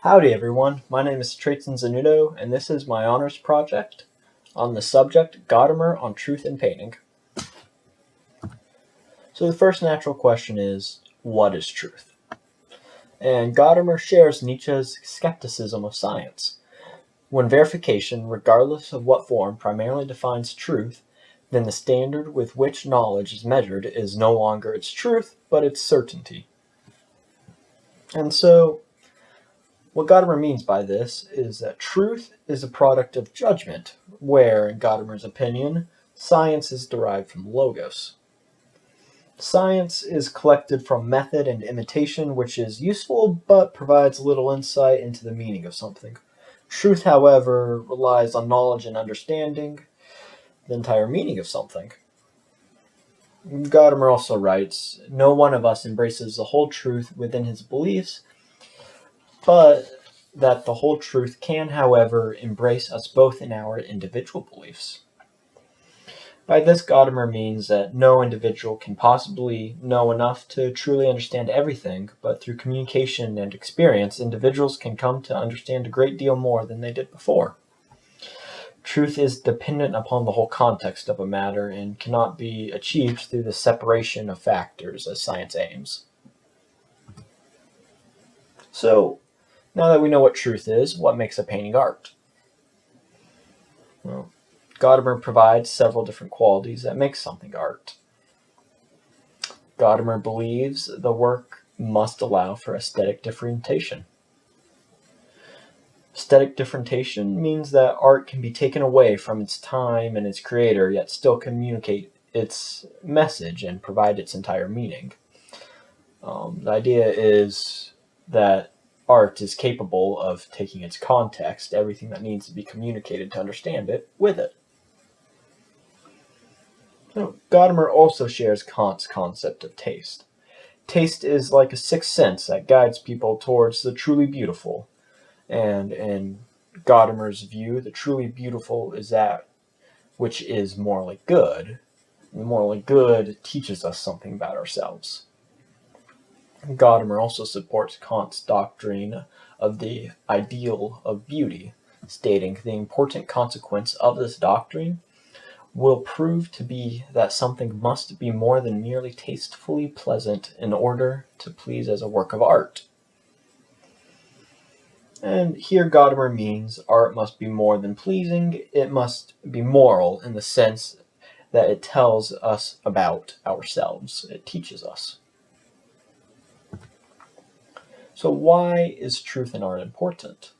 Howdy everyone, my name is Trayton Zanudo, and this is my honors project on the subject Gadamer on Truth in Painting. So the first natural question is, what is truth? And Gadamer shares Nietzsche's skepticism of science. When verification, regardless of what form, primarily defines truth, then the standard with which knowledge is measured is no longer its truth, but its certainty. And so, what Gadamer means by this is that truth is a product of judgment, where, in Gadamer's opinion, science is derived from logos. Science is collected from method and imitation, which is useful but provides little insight into the meaning of something. Truth, however, relies on knowledge and understanding the entire meaning of something. Gadamer also writes, no one of us embraces the whole truth within his beliefs, but that the whole truth can, however, embrace us both in our individual beliefs. By this, Gadamer means that no individual can possibly know enough to truly understand everything, but through communication and experience, individuals can come to understand a great deal more than they did before. Truth is dependent upon the whole context of a matter and cannot be achieved through the separation of factors as science aims. So, now that we know what truth is, what makes a painting art? Well, Gadamer provides several different qualities that make something art. Gadamer believes the work must allow for aesthetic differentiation. Aesthetic differentiation means that art can be taken away from its time and its creator, yet still communicate its message and provide its entire meaning. The idea is that art is capable of taking its context, everything that needs to be communicated to understand it, with it. So, Gadamer also shares Kant's concept of taste. Taste is like a sixth sense that guides people towards the truly beautiful. And in Gadamer's view, the truly beautiful is that which is morally good. And morally good teaches us something about ourselves. Gadamer also supports Kant's doctrine of the ideal of beauty, stating the important consequence of this doctrine will prove to be that something must be more than merely tastefully pleasant in order to please as a work of art. And here Gadamer means art must be more than pleasing, it must be moral in the sense that it tells us about ourselves, it teaches us. So why is truth in art important?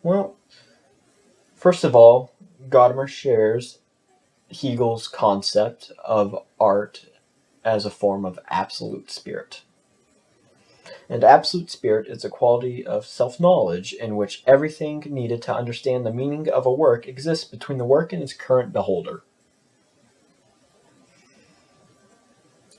Well, first of all, Gadamer shares Hegel's concept of art as a form of absolute spirit. And absolute spirit is a quality of self-knowledge in which everything needed to understand the meaning of a work exists between the work and its current beholder.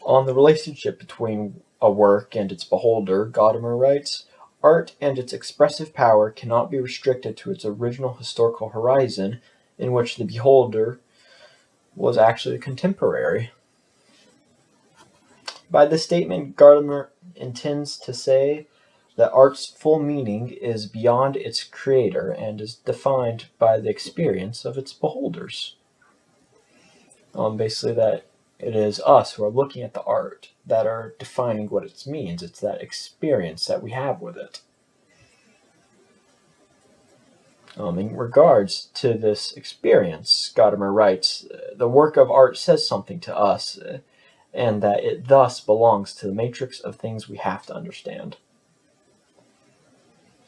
On the relationship between a work and its beholder, Gadamer writes, art and its expressive power cannot be restricted to its original historical horizon, in which the beholder was actually a contemporary. By this statement, Gadamer intends to say that art's full meaning is beyond its creator and is defined by the experience of its beholders. Basically that it is us who are looking at the art that are defining what it means. It's that experience that we have with it. In regards to this experience, Gadamer writes, the work of art says something to us, and that it thus belongs to the matrix of things we have to understand.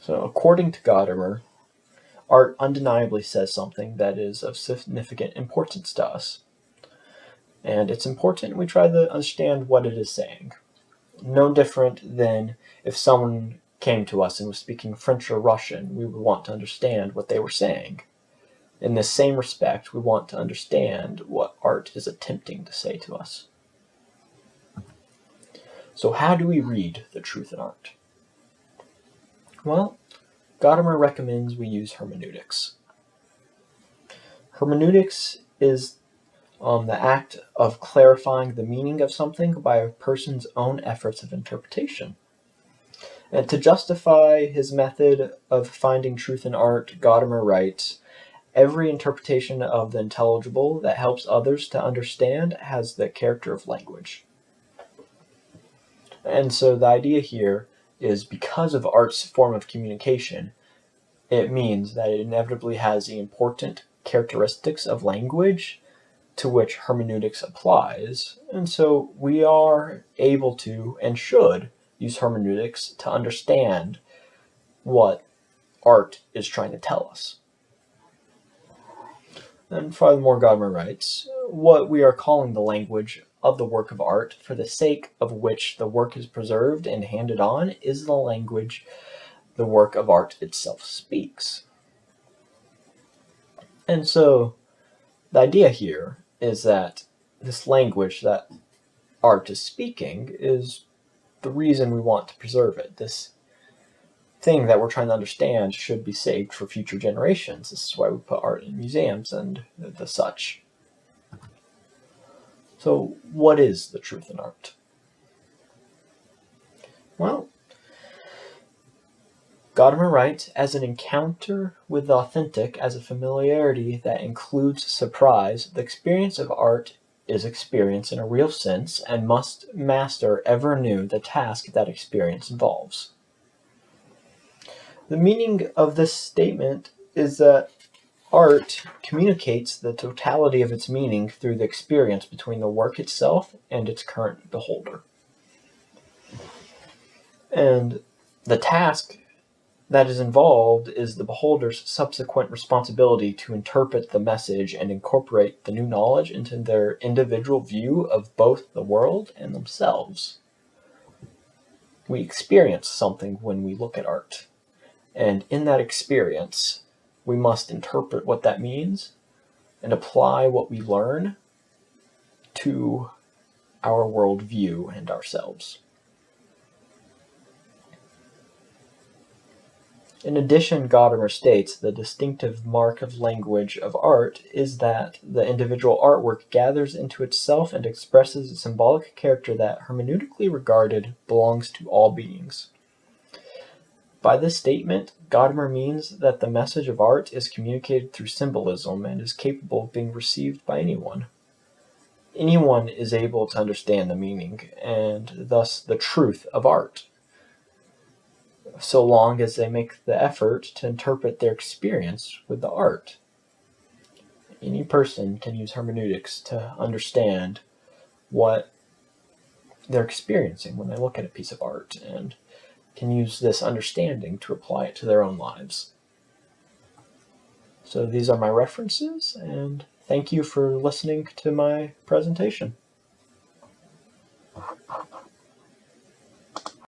So according to Gadamer, art undeniably says something that is of significant importance to us. And it's important we try to understand what it is saying. No different than if someone came to us and was speaking French or Russian, we would want to understand what they were saying. In this same respect, we want to understand what art is attempting to say to us. So how do we read the truth in art? Well, Gadamer recommends we use hermeneutics. Hermeneutics is the act of clarifying the meaning of something by a person's own efforts of interpretation. And to justify his method of finding truth in art, Gadamer writes, "Every interpretation of the intelligible that helps others to understand has the character of language." And so the idea here is, because of art's form of communication, it means that it inevitably has the important characteristics of language to which hermeneutics applies. And so we are able to and should use hermeneutics to understand what art is trying to tell us. And furthermore, Gadamer writes, "What we are calling the language of the work of art, for the sake of which the work is preserved and handed on, is the language the work of art itself speaks." And so the idea here is that this language that art is speaking is the reason we want to preserve it. This thing that we're trying to understand should be saved for future generations. This is why we put art in museums and the such. So what is the truth in art? Well, Gadamer writes, "As an encounter with the authentic, as a familiarity that includes surprise, the experience of art is experience in a real sense, and must master ever anew the task that experience involves." The meaning of this statement is that art communicates the totality of its meaning through the experience between the work itself and its current beholder. And the task that is involved is the beholder's subsequent responsibility to interpret the message and incorporate the new knowledge into their individual view of both the world and themselves. We experience something when we look at art, and in that experience, we must interpret what that means and apply what we learn to our worldview and ourselves. In addition, Gadamer states, the distinctive mark of language of art is that the individual artwork gathers into itself and expresses a symbolic character that, hermeneutically regarded, belongs to all beings. By this statement, Gadamer means that the message of art is communicated through symbolism and is capable of being received by anyone. Anyone is able to understand the meaning, and thus the truth of art, so long as they make the effort to interpret their experience with the art. Any person can use hermeneutics to understand what they're experiencing when they look at a piece of art, and can use this understanding to apply it to their own lives. So these are my references, and thank you for listening to my presentation.